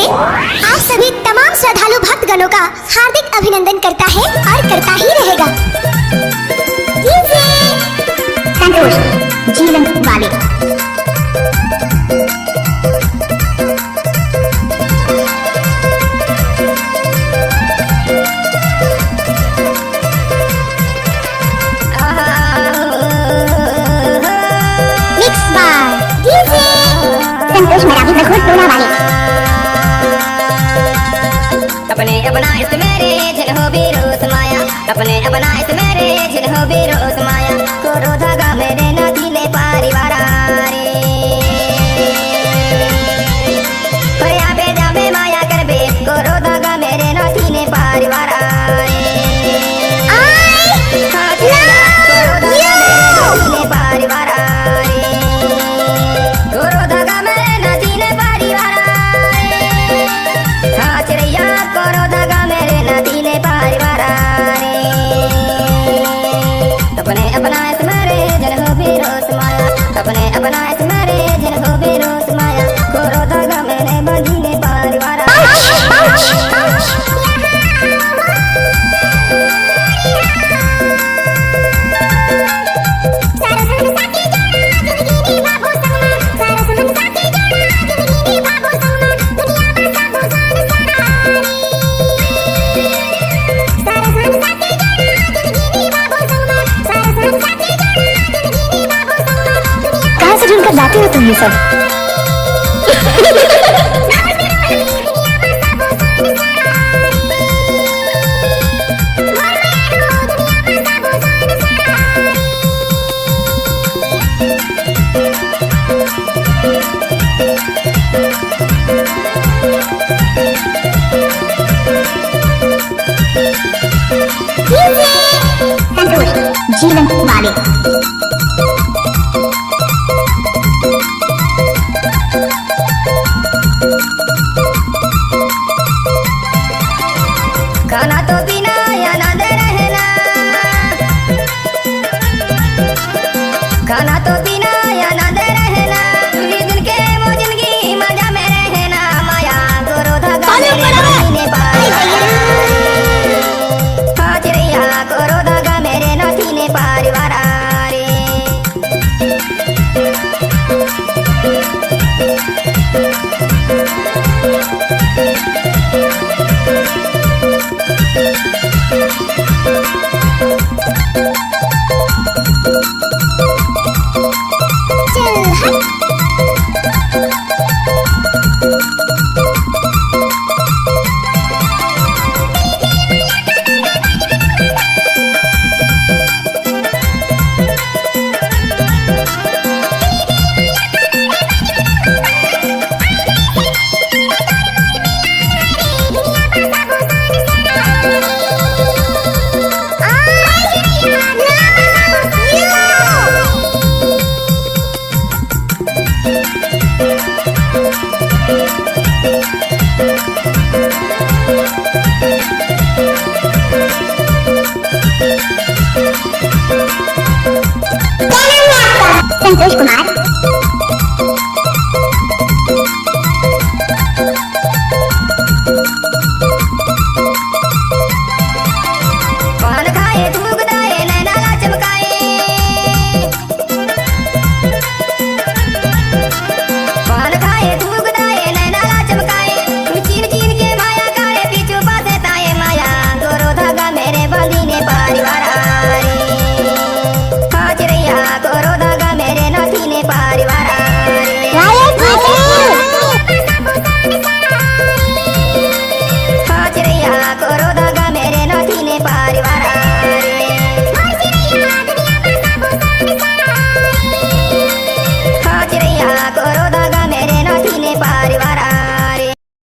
आप सभी तमाम श्रद्धालु भक्तगणों का हार्दिक अभिनंदन करता है और करता ही रहेगा। संतोष जीवन वाले संतोष मराठी प्रखुद टोला वाले अपने अपना इस मेरे जिन हो बेरोस माया, अपने अपना इस मेरे जिन हो बेरोस माया, कोरो धागा मेरे नाथीले परिवारा रे परिया पे जाबे माया करबे, कोरो धागा मेरे नाथीले परिवारा रे परिवारा अपने अपना इस मेरे जन हो बेरोस माया, अपने अपना इस मेरे जन हो बेरोस माया, कोरो धागा मेरे बंधीले परिवार जुड़कर जाते हो तुम ये सब। संतोष जीवन वाले खाना तो बिना आनंद रहना, खाना तो बिना आनंद रहना, दिन के वो जिंदगी मजा में रहना, माया गोरो धागा मेरे परिवार हाजरिया, गोरो धागा मेरे नाथीले परिवार रे संतोष कुमार